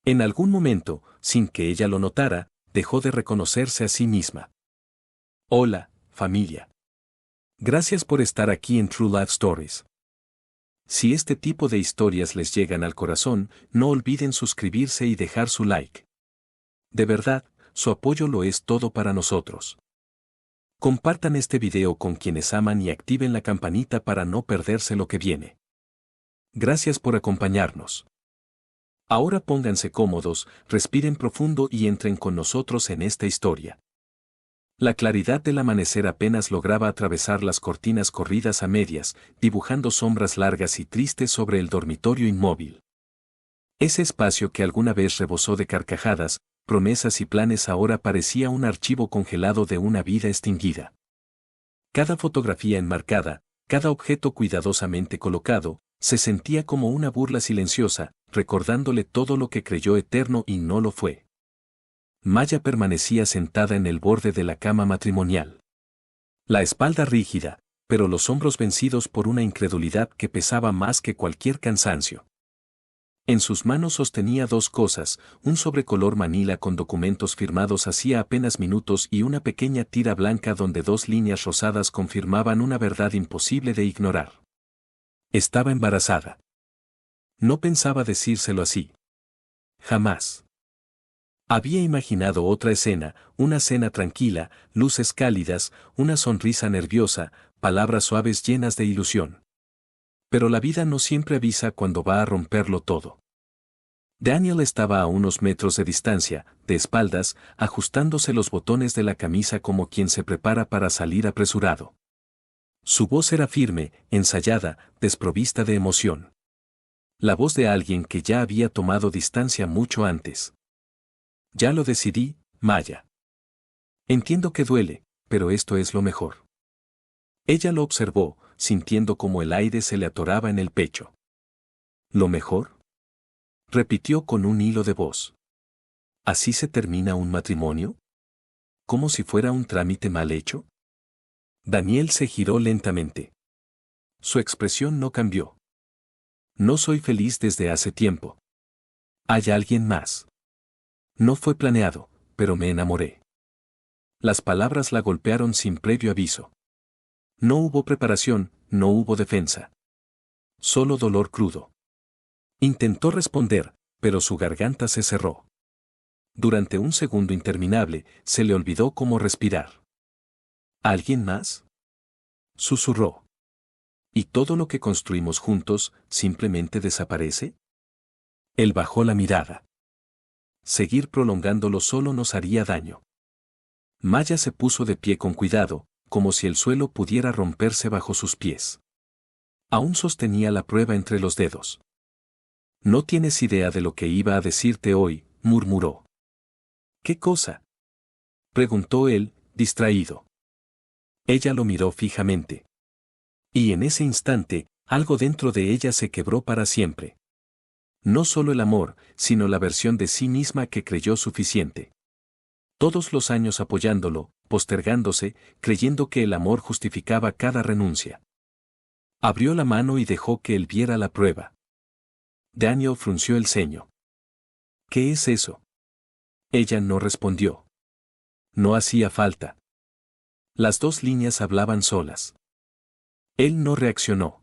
En algún momento, sin que ella lo notara, dejó de reconocerse a sí misma. Hola, familia. Gracias por estar aquí en True Life Stories. Si este tipo de historias les llegan al corazón, no olviden suscribirse y dejar su like. De verdad, su apoyo lo es todo para nosotros. Compartan este video con quienes aman y activen la campanita para no perderse lo que viene. Gracias por acompañarnos. Ahora pónganse cómodos, respiren profundo y entren con nosotros en esta historia. La claridad del amanecer apenas lograba atravesar las cortinas corridas a medias, dibujando sombras largas y tristes sobre el dormitorio inmóvil. Ese espacio que alguna vez rebosó de carcajadas, promesas y planes ahora parecía un archivo congelado de una vida extinguida. Cada fotografía enmarcada, cada objeto cuidadosamente colocado, se sentía como una burla silenciosa, recordándole todo lo que creyó eterno y no lo fue. Maya permanecía sentada en el borde de la cama matrimonial. La espalda rígida, pero los hombros vencidos por una incredulidad que pesaba más que cualquier cansancio. En sus manos sostenía dos cosas, un sobrecolor manila con documentos firmados hacía apenas minutos y una pequeña tira blanca donde dos líneas rosadas confirmaban una verdad imposible de ignorar. Estaba embarazada. No pensaba decírselo así. Jamás. Había imaginado otra escena, una cena tranquila, luces cálidas, una sonrisa nerviosa, palabras suaves llenas de ilusión. Pero la vida no siempre avisa cuando va a romperlo todo. Daniel estaba a unos metros de distancia, de espaldas, ajustándose los botones de la camisa como quien se prepara para salir apresurado. Su voz era firme, ensayada, desprovista de emoción. La voz de alguien que ya había tomado distancia mucho antes. Ya lo decidí, Maya. Entiendo que duele, pero esto es lo mejor. Ella lo observó, sintiendo como el aire se le atoraba en el pecho. ¿Lo mejor? Repitió con un hilo de voz. ¿Así se termina un matrimonio? ¿Como si fuera un trámite mal hecho? Daniel se giró lentamente. Su expresión no cambió. No soy feliz desde hace tiempo. ¿Hay alguien más? No fue planeado, pero me enamoré. Las palabras la golpearon sin previo aviso. No hubo preparación, no hubo defensa. Solo dolor crudo. Intentó responder, pero su garganta se cerró. Durante un segundo interminable, se le olvidó cómo respirar. ¿Alguien más? Susurró. ¿Y todo lo que construimos juntos simplemente desaparece? Él bajó la mirada. Seguir prolongándolo solo nos haría daño. Maya se puso de pie con cuidado, como si el suelo pudiera romperse bajo sus pies. Aún sostenía la prueba entre los dedos. No tienes idea de lo que iba a decirte hoy, murmuró. ¿Qué cosa? Preguntó él, distraído. Ella lo miró fijamente. Y en ese instante, algo dentro de ella se quebró para siempre. No solo el amor, sino la versión de sí misma que creyó suficiente. Todos los años apoyándolo, postergándose, creyendo que el amor justificaba cada renuncia. Abrió la mano y dejó que él viera la prueba. Daniel frunció el ceño. ¿Qué es eso? Ella no respondió. No hacía falta. Las dos líneas hablaban solas. Él no reaccionó.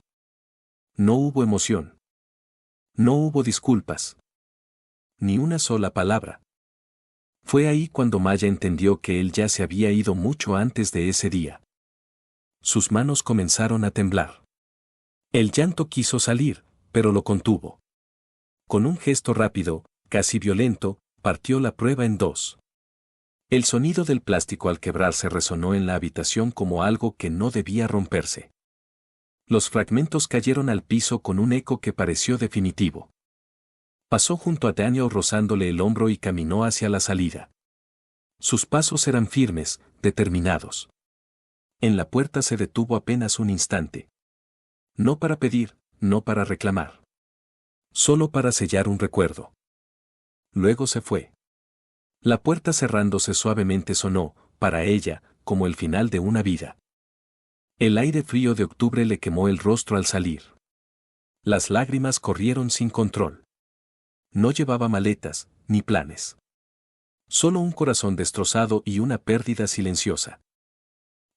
No hubo emoción. No hubo disculpas. Ni una sola palabra. Fue ahí cuando Maya entendió que él ya se había ido mucho antes de ese día. Sus manos comenzaron a temblar. El llanto quiso salir, pero lo contuvo. Con un gesto rápido, casi violento, partió la prueba en dos. El sonido del plástico al quebrarse resonó en la habitación como algo que no debía romperse. Los fragmentos cayeron al piso con un eco que pareció definitivo. Pasó junto a Daniel rozándole el hombro y caminó hacia la salida. Sus pasos eran firmes, determinados. En la puerta se detuvo apenas un instante. No para pedir, no para reclamar. Solo para sellar un recuerdo. Luego se fue. La puerta cerrándose suavemente sonó, para ella, como el final de una vida. El aire frío de octubre le quemó el rostro al salir. Las lágrimas corrieron sin control. No llevaba maletas, ni planes. Solo un corazón destrozado y una pérdida silenciosa.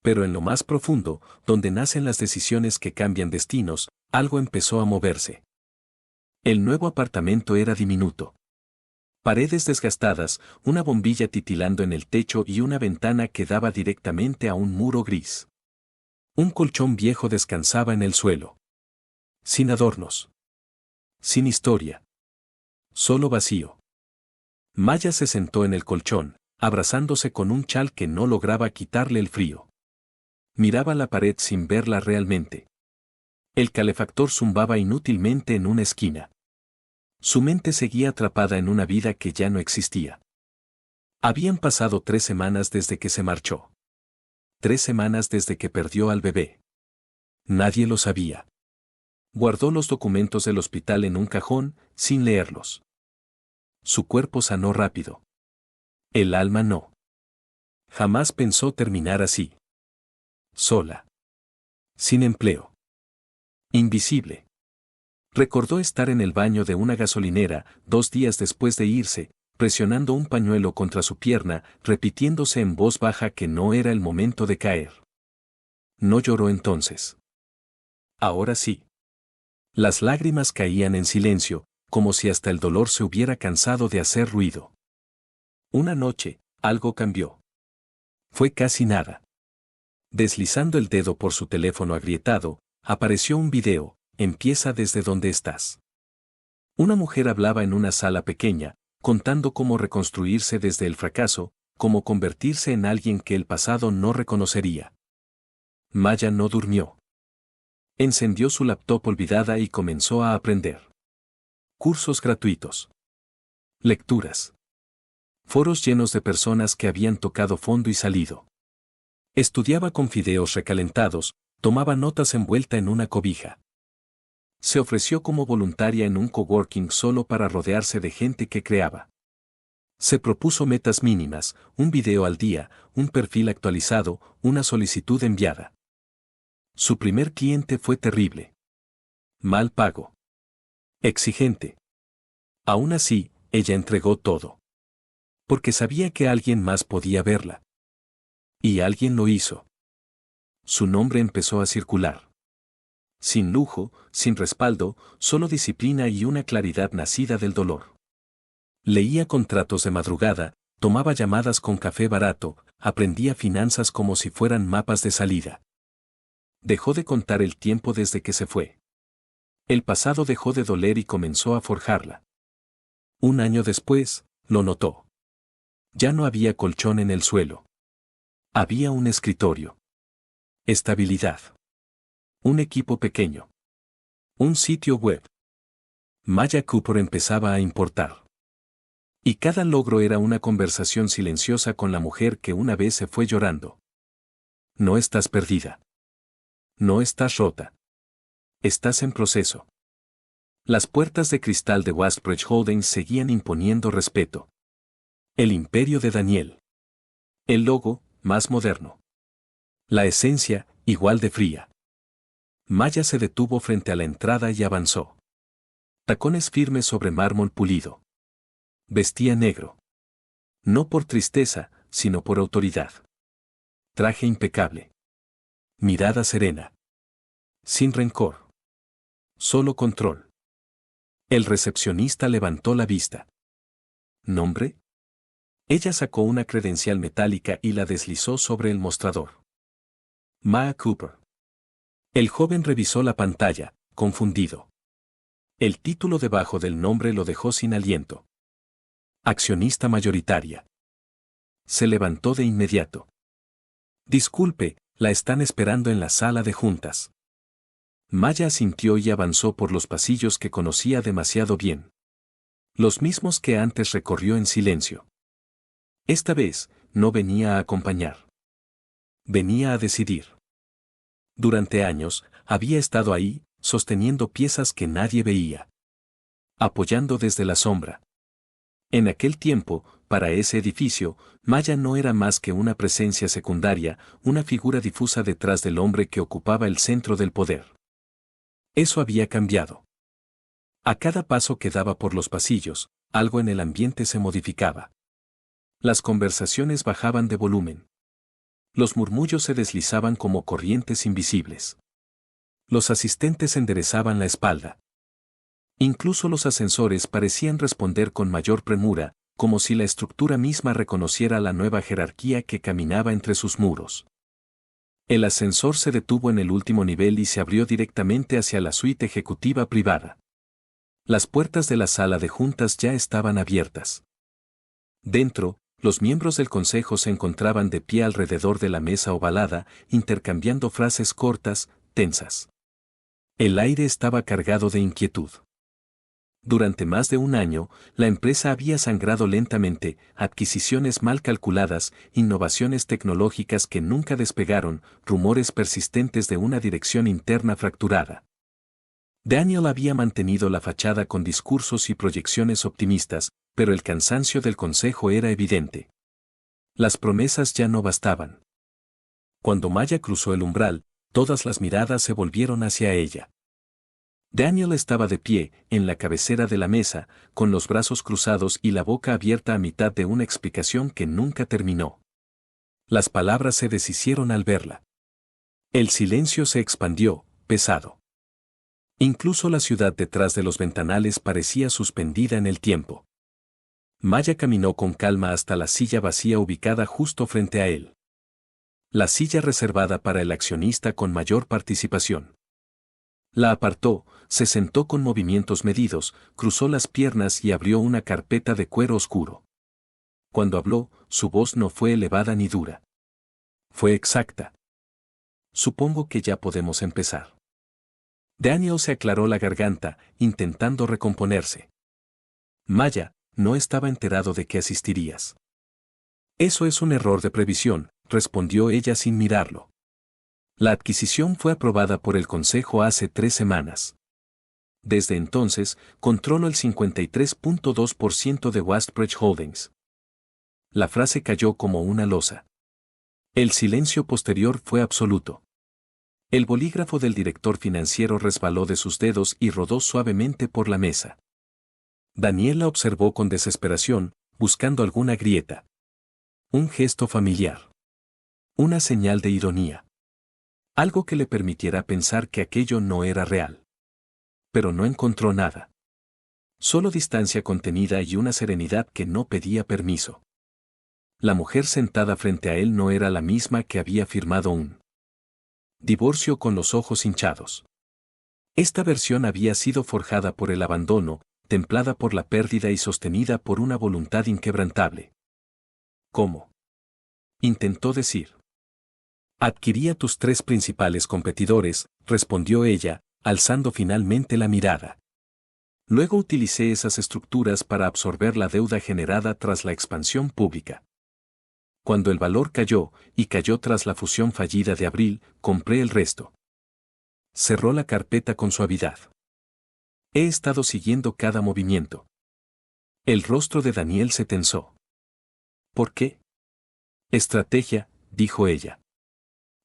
Pero en lo más profundo, donde nacen las decisiones que cambian destinos, algo empezó a moverse. El nuevo apartamento era diminuto. Paredes desgastadas, una bombilla titilando en el techo y una ventana que daba directamente a un muro gris. Un colchón viejo descansaba en el suelo. Sin adornos. Sin historia. Solo vacío. Maya se sentó en el colchón, abrazándose con un chal que no lograba quitarle el frío. Miraba la pared sin verla realmente. El calefactor zumbaba inútilmente en una esquina. Su mente seguía atrapada en una vida que ya no existía. Habían pasado 3 semanas desde que se marchó. 3 semanas desde que perdió al bebé. Nadie lo sabía. Guardó los documentos del hospital en un cajón, sin leerlos. Su cuerpo sanó rápido. El alma no. Jamás pensó terminar así. Sola. Sin empleo. Invisible. Recordó estar en el baño de una gasolinera, 2 días después de irse, presionando un pañuelo contra su pierna, repitiéndose en voz baja que no era el momento de caer. No lloró entonces. Ahora sí. Las lágrimas caían en silencio, como si hasta el dolor se hubiera cansado de hacer ruido. Una noche, algo cambió. Fue casi nada. Deslizando el dedo por su teléfono agrietado, apareció un video. Empieza desde donde estás. Una mujer hablaba en una sala pequeña, contando cómo reconstruirse desde el fracaso, cómo convertirse en alguien que el pasado no reconocería. Maya no durmió. Encendió su laptop olvidada y comenzó a aprender. Cursos gratuitos. Lecturas. Foros llenos de personas que habían tocado fondo y salido. Estudiaba con fideos recalentados, tomaba notas envuelta en una cobija. Se ofreció como voluntaria en un coworking solo para rodearse de gente que creaba. Se propuso metas mínimas, un video al día, un perfil actualizado, una solicitud enviada. Su primer cliente fue terrible. Mal pago. Exigente. Aún así, ella entregó todo. Porque sabía que alguien más podía verla. Y alguien lo hizo. Su nombre empezó a circular. Sin lujo, sin respaldo, solo disciplina y una claridad nacida del dolor. Leía contratos de madrugada, tomaba llamadas con café barato, aprendía finanzas como si fueran mapas de salida. Dejó de contar el tiempo desde que se fue. El pasado dejó de doler y comenzó a forjarla. 1 año después, lo notó. Ya no había colchón en el suelo. Había un escritorio. Estabilidad. Un equipo pequeño. Un sitio web. Maya Cooper empezaba a importar. Y cada logro era una conversación silenciosa con la mujer que una vez se fue llorando. No estás perdida. No estás rota. Estás en proceso. Las puertas de cristal de Westbridge Holdings seguían imponiendo respeto. El imperio de Daniel. El logo, más moderno. La esencia, igual de fría. Maya se detuvo frente a la entrada y avanzó. Tacones firmes sobre mármol pulido. Vestía negro. No por tristeza, sino por autoridad. Traje impecable. Mirada serena. Sin rencor. Solo control. El recepcionista levantó la vista. ¿Nombre? Ella sacó una credencial metálica y la deslizó sobre el mostrador. Maya Cooper. El joven revisó la pantalla, confundido. El título debajo del nombre lo dejó sin aliento. Accionista mayoritaria. Se levantó de inmediato. Disculpe, la están esperando en la sala de juntas. Maya asintió y avanzó por los pasillos que conocía demasiado bien. Los mismos que antes recorrió en silencio. Esta vez, no venía a acompañar. Venía a decidir. Durante años, había estado ahí, sosteniendo piezas que nadie veía. Apoyando desde la sombra. En aquel tiempo, para ese edificio, Maya no era más que una presencia secundaria, una figura difusa detrás del hombre que ocupaba el centro del poder. Eso había cambiado. A cada paso que daba por los pasillos, algo en el ambiente se modificaba. Las conversaciones bajaban de volumen. Los murmullos se deslizaban como corrientes invisibles. Los asistentes enderezaban la espalda. Incluso los ascensores parecían responder con mayor premura, como si la estructura misma reconociera la nueva jerarquía que caminaba entre sus muros. El ascensor se detuvo en el último nivel y se abrió directamente hacia la suite ejecutiva privada. Las puertas de la sala de juntas ya estaban abiertas. Dentro, los miembros del consejo se encontraban de pie alrededor de la mesa ovalada, intercambiando frases cortas, tensas. El aire estaba cargado de inquietud. Durante más de un año, la empresa había sangrado lentamente, adquisiciones mal calculadas, innovaciones tecnológicas que nunca despegaron, rumores persistentes de una dirección interna fracturada. Daniel había mantenido la fachada con discursos y proyecciones optimistas, pero el cansancio del consejo era evidente. Las promesas ya no bastaban. Cuando Maya cruzó el umbral, todas las miradas se volvieron hacia ella. Daniel estaba de pie, en la cabecera de la mesa, con los brazos cruzados y la boca abierta a mitad de una explicación que nunca terminó. Las palabras se deshicieron al verla. El silencio se expandió, pesado. Incluso la ciudad detrás de los ventanales parecía suspendida en el tiempo. Maya caminó con calma hasta la silla vacía ubicada justo frente a él. La silla reservada para el accionista con mayor participación. La apartó, se sentó con movimientos medidos, cruzó las piernas y abrió una carpeta de cuero oscuro. Cuando habló, su voz no fue elevada ni dura. Fue exacta. Supongo que ya podemos empezar. Daniel se aclaró la garganta, intentando recomponerse. Maya, no estaba enterado de que asistirías. Eso es un error de previsión, respondió ella sin mirarlo. La adquisición fue aprobada por el Consejo hace 3 semanas. Desde entonces, controlo el 53.2% de Westbridge Holdings. La frase cayó como una losa. El silencio posterior fue absoluto. El bolígrafo del director financiero resbaló de sus dedos y rodó suavemente por la mesa. Daniel la observó con desesperación, buscando alguna grieta. Un gesto familiar. Una señal de ironía. Algo que le permitiera pensar que aquello no era real. Pero no encontró nada. Solo distancia contenida y una serenidad que no pedía permiso. La mujer sentada frente a él no era la misma que había firmado un divorcio con los ojos hinchados. Esta versión había sido forjada por el abandono, templada por la pérdida y sostenida por una voluntad inquebrantable. ¿Cómo? Intentó decir. Adquiría tus 3 principales competidores, respondió ella, alzando finalmente la mirada. Luego utilicé esas estructuras para absorber la deuda generada tras la expansión pública. Cuando el valor cayó, y cayó tras la fusión fallida de abril, compré el resto. Cerró la carpeta con suavidad. He estado siguiendo cada movimiento. El rostro de Daniel se tensó. ¿Por qué? Estrategia, dijo ella.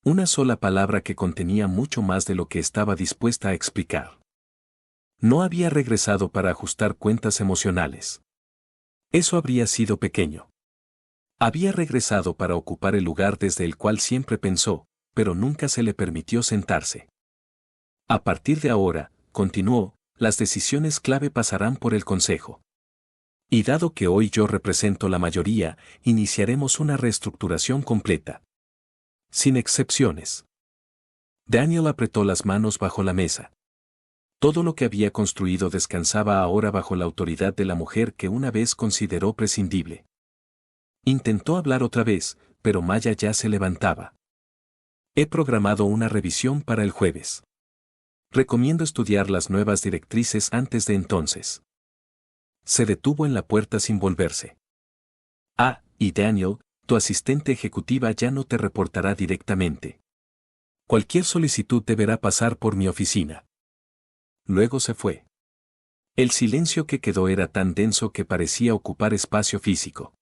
Una sola palabra que contenía mucho más de lo que estaba dispuesta a explicar. No había regresado para ajustar cuentas emocionales. Eso habría sido pequeño. Había regresado para ocupar el lugar desde el cual siempre pensó, pero nunca se le permitió sentarse. A partir de ahora, continuó, las decisiones clave pasarán por el Consejo. Y dado que hoy yo represento la mayoría, iniciaremos una reestructuración completa. Sin excepciones. Daniel apretó las manos bajo la mesa. Todo lo que había construido descansaba ahora bajo la autoridad de la mujer que una vez consideró prescindible. Intentó hablar otra vez, pero Maya ya se levantaba. He programado una revisión para el jueves. Recomiendo estudiar las nuevas directrices antes de entonces. Se detuvo en la puerta sin volverse. Ah, y Daniel, tu asistente ejecutiva ya no te reportará directamente. Cualquier solicitud deberá pasar por mi oficina. Luego se fue. El silencio que quedó era tan denso que parecía ocupar espacio físico.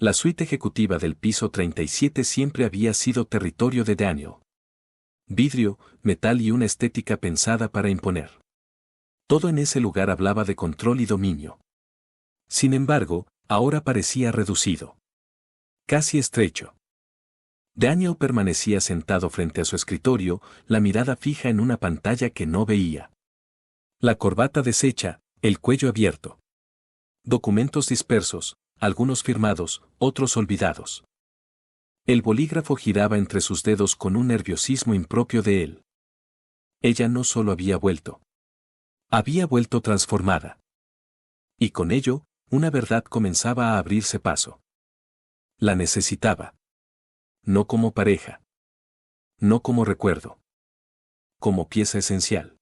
La suite ejecutiva del piso 37 siempre había sido territorio de Daniel. Vidrio, metal y una estética pensada para imponer. Todo en ese lugar hablaba de control y dominio. Sin embargo, ahora parecía reducido. Casi estrecho. Daniel permanecía sentado frente a su escritorio, la mirada fija en una pantalla que no veía. La corbata deshecha, el cuello abierto. Documentos dispersos, algunos firmados, otros olvidados. El bolígrafo giraba entre sus dedos con un nerviosismo impropio de él. Ella no solo había vuelto transformada. Y con ello, una verdad comenzaba a abrirse paso. La necesitaba. No como pareja. No como recuerdo. Como pieza esencial.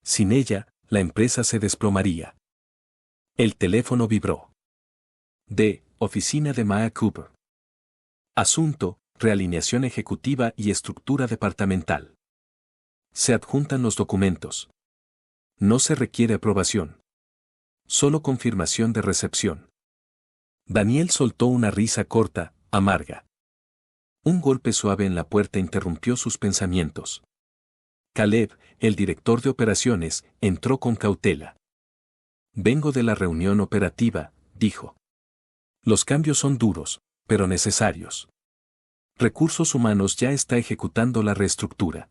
Sin ella, la empresa se desplomaría. El teléfono vibró. Oficina de Maya Cooper. Asunto, realineación ejecutiva y estructura departamental. Se adjuntan los documentos. No se requiere aprobación. Solo confirmación de recepción. Daniel soltó una risa corta, amarga. Un golpe suave en la puerta interrumpió sus pensamientos. Caleb, el director de operaciones, entró con cautela. Vengo de la reunión operativa, dijo. Los cambios son duros, pero necesarios. Recursos Humanos ya está ejecutando la reestructura.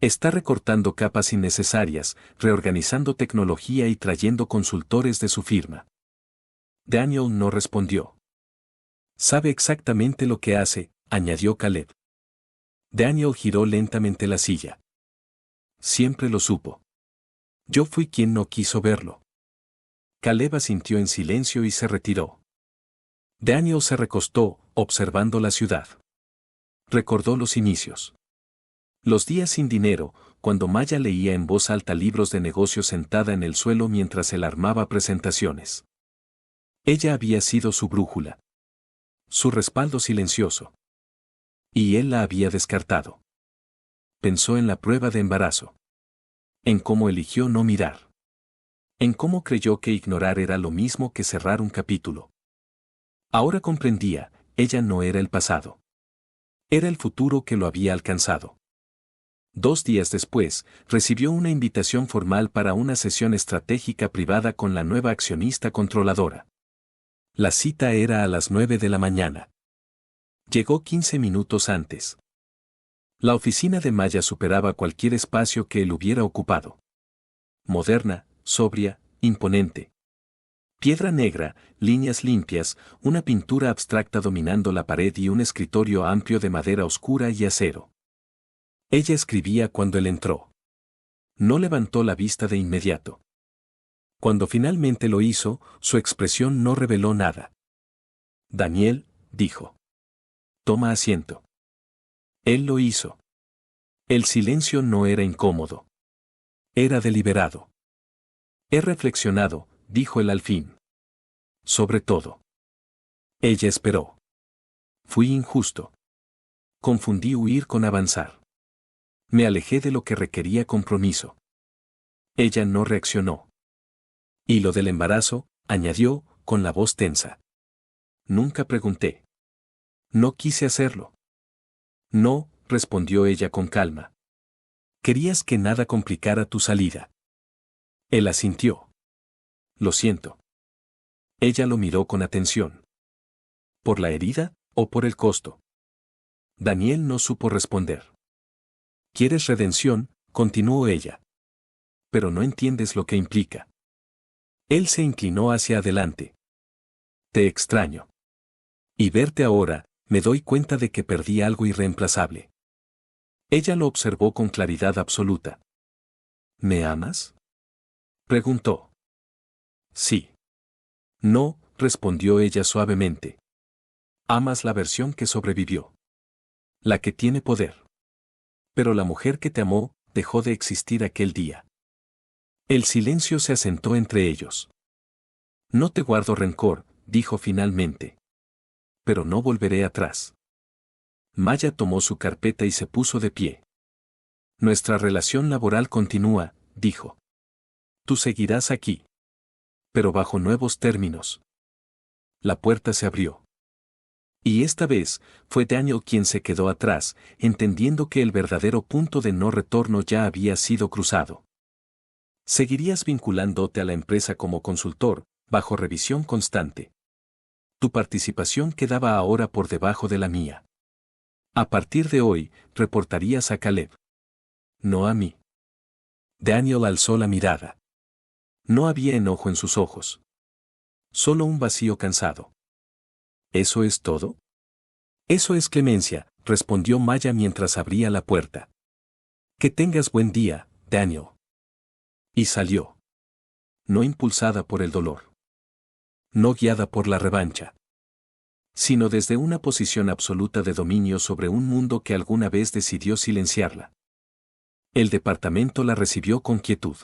Está recortando capas innecesarias, reorganizando tecnología y trayendo consultores de su firma. Daniel no respondió. Sabe exactamente lo que hace, añadió Caleb. Daniel giró lentamente la silla. Siempre lo supo. Yo fui quien no quiso verlo. Caleb asintió en silencio y se retiró. Daniel se recostó, observando la ciudad. Recordó los inicios. Los días sin dinero, cuando Maya leía en voz alta libros de negocios sentada en el suelo mientras él armaba presentaciones. Ella había sido su brújula. Su respaldo silencioso. Y él la había descartado. Pensó en la prueba de embarazo. En cómo eligió no mirar. En cómo creyó que ignorar era lo mismo que cerrar un capítulo. Ahora comprendía, ella no era el pasado. Era el futuro que lo había alcanzado. 2 días después, recibió una invitación formal para una sesión estratégica privada con la nueva accionista controladora. La cita era a las 9 de la mañana. Llegó 15 minutos antes. La oficina de Maya superaba cualquier espacio que él hubiera ocupado. Moderna, sobria, imponente. Piedra negra, líneas limpias, una pintura abstracta dominando la pared y un escritorio amplio de madera oscura y acero. Ella escribía cuando él entró. No levantó la vista de inmediato. Cuando finalmente lo hizo, su expresión no reveló nada. Daniel, dijo. Toma asiento. Él lo hizo. El silencio no era incómodo. Era deliberado. He reflexionado, dijo él al fin. Sobre todo. Ella esperó. Fui injusto. Confundí huir con avanzar. Me alejé de lo que requería compromiso. Ella no reaccionó. Y lo del embarazo, añadió, con la voz tensa. Nunca pregunté. No quise hacerlo. No, respondió ella con calma. Querías que nada complicara tu salida. Él asintió. Lo siento. Ella lo miró con atención. ¿Por la herida o por el costo? Daniel no supo responder. ¿Quieres redención?, continuó ella. Pero no entiendes lo que implica. Él se inclinó hacia adelante. Te extraño. Y verte ahora, me doy cuenta de que perdí algo irreemplazable. Ella lo observó con claridad absoluta. ¿Me amas?, preguntó. Sí. No, respondió ella suavemente. Amas la versión que sobrevivió. La que tiene poder. Pero la mujer que te amó, dejó de existir aquel día. El silencio se asentó entre ellos. No te guardo rencor, dijo finalmente. Pero no volveré atrás. Maya tomó su carpeta y se puso de pie. Nuestra relación laboral continúa, dijo. Tú seguirás aquí. Pero bajo nuevos términos. La puerta se abrió. Y esta vez, fue Daniel quien se quedó atrás, entendiendo que el verdadero punto de no retorno ya había sido cruzado. Seguirías vinculándote a la empresa como consultor, bajo revisión constante. Tu participación quedaba ahora por debajo de la mía. A partir de hoy, reportarías a Caleb. No a mí. Daniel alzó la mirada. No había enojo en sus ojos. Solo un vacío cansado. ¿Eso es todo? Eso es clemencia, respondió Maya mientras abría la puerta. Que tengas buen día, Daniel. Y salió. No impulsada por el dolor. No guiada por la revancha. Sino desde una posición absoluta de dominio sobre un mundo que alguna vez decidió silenciarla. El departamento la recibió con quietud.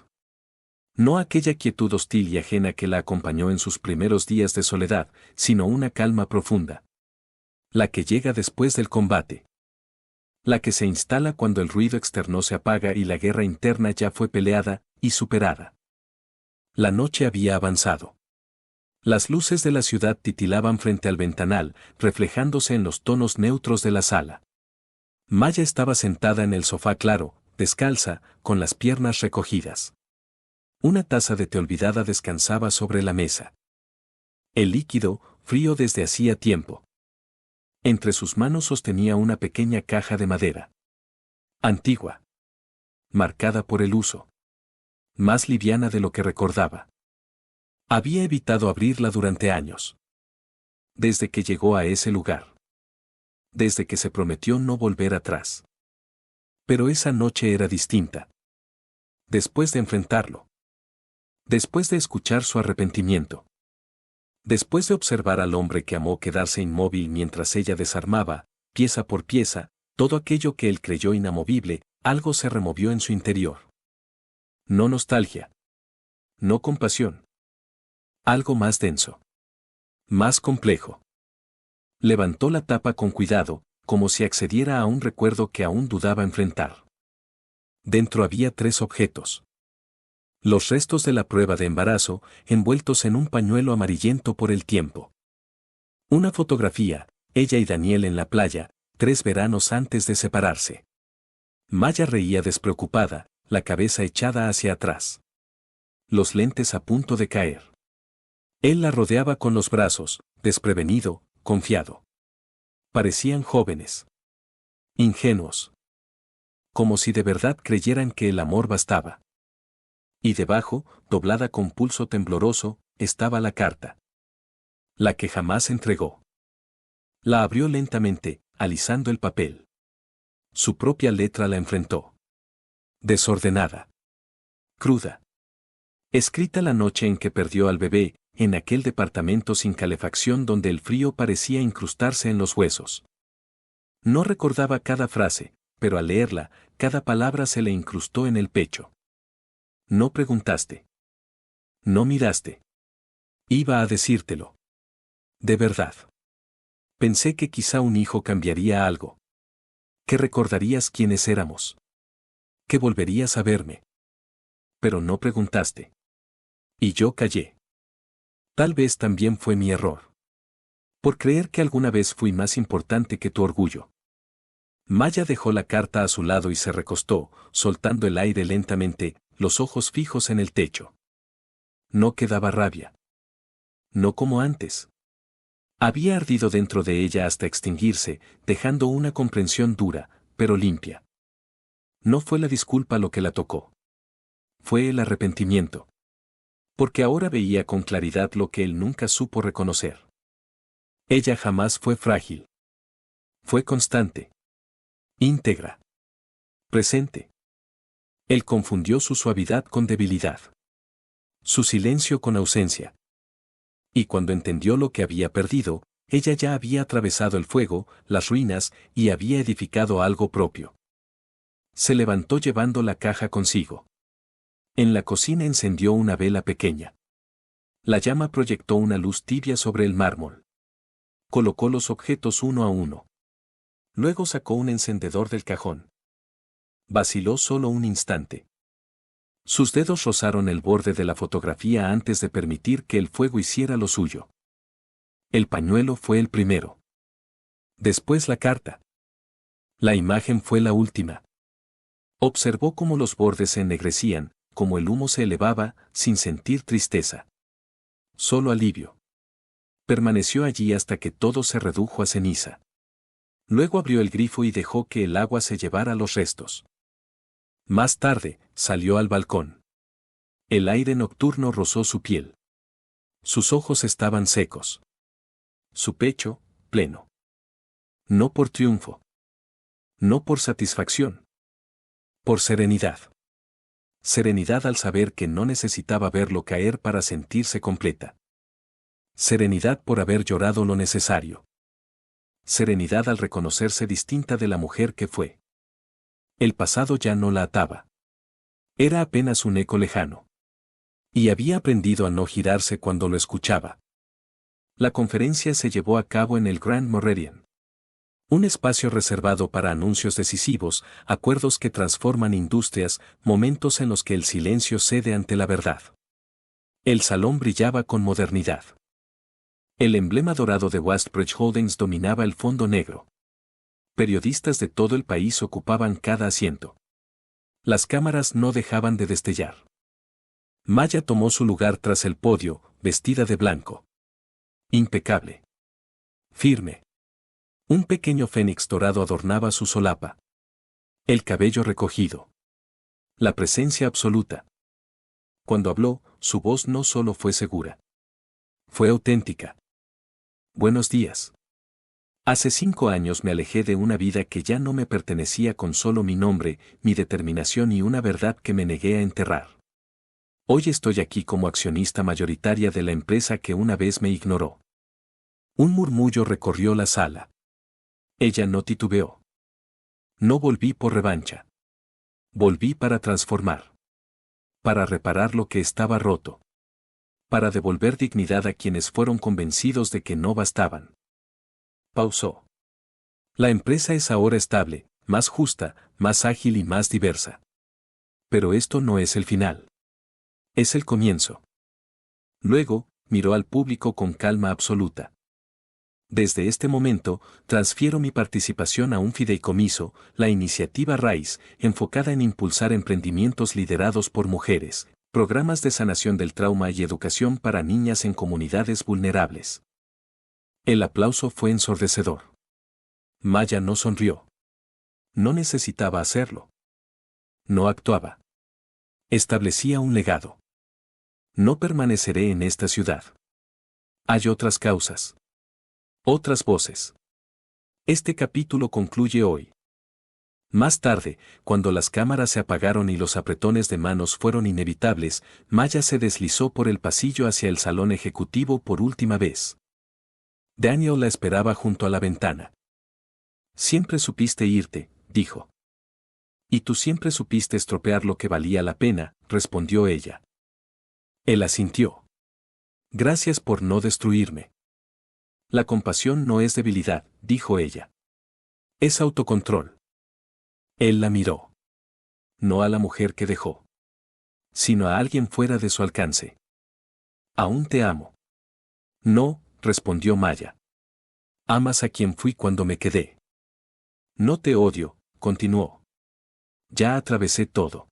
No aquella quietud hostil y ajena que la acompañó en sus primeros días de soledad, sino una calma profunda. La que llega después del combate. La que se instala cuando el ruido externo se apaga y la guerra interna ya fue peleada y superada. La noche había avanzado. Las luces de la ciudad titilaban frente al ventanal, reflejándose en los tonos neutros de la sala. Maya estaba sentada en el sofá claro, descalza, con las piernas recogidas. Una taza de té olvidada descansaba sobre la mesa. El líquido, frío desde hacía tiempo. Entre sus manos sostenía una pequeña caja de madera. Antigua. Marcada por el uso. Más liviana de lo que recordaba. Había evitado abrirla durante años. Desde que llegó a ese lugar. Desde que se prometió no volver atrás. Pero esa noche era distinta. Después de enfrentarlo. Después de escuchar su arrepentimiento. Después de observar al hombre que amó quedarse inmóvil mientras ella desarmaba, pieza por pieza, todo aquello que él creyó inamovible, algo se removió en su interior. No nostalgia. No compasión. Algo más denso. Más complejo. Levantó la tapa con cuidado, como si accediera a un recuerdo que aún dudaba enfrentar. Dentro había 3 objetos. Los restos de la prueba de embarazo, envueltos en un pañuelo amarillento por el tiempo. Una fotografía, ella y Daniel en la playa, 3 veranos antes de separarse. Maya reía despreocupada, la cabeza echada hacia atrás. Los lentes a punto de caer. Él la rodeaba con los brazos, desprevenido, confiado. Parecían jóvenes. Ingenuos. Como si de verdad creyeran que el amor bastaba. Y debajo, doblada con pulso tembloroso, estaba la carta. La que jamás entregó. La abrió lentamente, alisando el papel. Su propia letra la enfrentó. Desordenada. Cruda. Escrita la noche en que perdió al bebé, en aquel departamento sin calefacción donde el frío parecía incrustarse en los huesos. No recordaba cada frase, pero al leerla, cada palabra se le incrustó en el pecho. No preguntaste. No miraste. Iba a decírtelo. De verdad. Pensé que quizá un hijo cambiaría algo. Que recordarías quiénes éramos. Que volverías a verme. Pero no preguntaste. Y yo callé. Tal vez también fue mi error. Por creer que alguna vez fui más importante que tu orgullo. Maya dejó la carta a su lado y se recostó, soltando el aire lentamente, los ojos fijos en el techo. No quedaba rabia. No como antes. Había ardido dentro de ella hasta extinguirse, dejando una comprensión dura, pero limpia. No fue la disculpa lo que la tocó. Fue el arrepentimiento. Porque ahora veía con claridad lo que él nunca supo reconocer. Ella jamás fue frágil. Fue constante. Íntegra. Presente. Él confundió su suavidad con debilidad. Su silencio con ausencia. Y cuando entendió lo que había perdido, ella ya había atravesado el fuego, las ruinas, y había edificado algo propio. Se levantó llevando la caja consigo. En la cocina encendió una vela pequeña. La llama proyectó una luz tibia sobre el mármol. Colocó los objetos uno a uno. Luego sacó un encendedor del cajón. Vaciló solo un instante. Sus dedos rozaron el borde de la fotografía antes de permitir que el fuego hiciera lo suyo. El pañuelo fue el primero. Después la carta. La imagen fue la última. Observó cómo los bordes se ennegrecían, como el humo se elevaba, sin sentir tristeza. Solo alivio. Permaneció allí hasta que todo se redujo a ceniza. Luego abrió el grifo y dejó que el agua se llevara los restos. Más tarde, salió al balcón. El aire nocturno rozó su piel. Sus ojos estaban secos. Su pecho, pleno. No por triunfo. No por satisfacción. Por serenidad. Serenidad al saber que no necesitaba verlo caer para sentirse completa. Serenidad por haber llorado lo necesario. Serenidad al reconocerse distinta de la mujer que fue. El pasado ya no la ataba. Era apenas un eco lejano. Y había aprendido a no girarse cuando lo escuchaba. La conferencia se llevó a cabo en el Grand Moravian. Un espacio reservado para anuncios decisivos, acuerdos que transforman industrias, momentos en los que el silencio cede ante la verdad. El salón brillaba con modernidad. El emblema dorado de Westbridge Holdings dominaba el fondo negro. Periodistas de todo el país ocupaban cada asiento. Las cámaras no dejaban de destellar. Maya tomó su lugar tras el podio, vestida de blanco. Impecable. Firme. Un pequeño fénix dorado adornaba su solapa. El cabello recogido. La presencia absoluta. Cuando habló, su voz no solo fue segura. Fue auténtica. Buenos días. Hace 5 años me alejé de una vida que ya no me pertenecía con solo mi nombre, mi determinación y una verdad que me negué a enterrar. Hoy estoy aquí como accionista mayoritaria de la empresa que una vez me ignoró. Un murmullo recorrió la sala. Ella no titubeó. No volví por revancha. Volví para transformar. Para reparar lo que estaba roto. Para devolver dignidad a quienes fueron convencidos de que no bastaban. Pausó. La empresa es ahora estable, más justa, más ágil y más diversa. Pero esto no es el final. Es el comienzo. Luego, miró al público con calma absoluta. Desde este momento, transfiero mi participación a un fideicomiso, la iniciativa RAICE, enfocada en impulsar emprendimientos liderados por mujeres, programas de sanación del trauma y educación para niñas en comunidades vulnerables. El aplauso fue ensordecedor. Maya no sonrió. No necesitaba hacerlo. No actuaba. Establecía un legado. No permaneceré en esta ciudad. Hay otras causas. Otras voces. Este capítulo concluye hoy. Más tarde, cuando las cámaras se apagaron y los apretones de manos fueron inevitables, Maya se deslizó por el pasillo hacia el salón ejecutivo por última vez. Daniel la esperaba junto a la ventana. Siempre supiste irte, dijo. Y tú siempre supiste estropear lo que valía la pena, respondió ella. Él asintió. Gracias por no destruirme. La compasión no es debilidad, dijo ella. Es autocontrol. Él la miró. No a la mujer que dejó, sino a alguien fuera de su alcance. Aún te amo. No, respondió Maya. Amas a quien fui cuando me quedé. No te odio, continuó. Ya atravesé todo.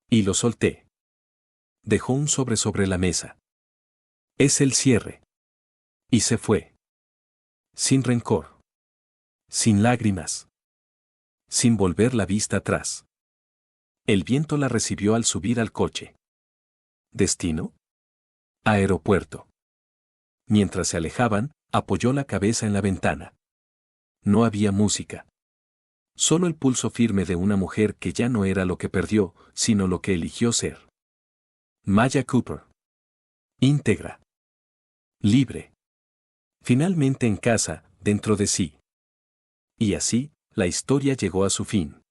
Y lo solté. Dejó un sobre la mesa. Es el cierre. Y se fue. Sin rencor. Sin lágrimas. Sin volver la vista atrás. El viento la recibió al subir al coche. ¿Destino? Aeropuerto. Mientras se alejaban, apoyó la cabeza en la ventana. No había música. Solo el pulso firme de una mujer que ya no era lo que perdió, sino lo que eligió ser. Maya Cooper. Íntegra. Libre. Finalmente en casa, dentro de sí. Y así, la historia llegó a su fin.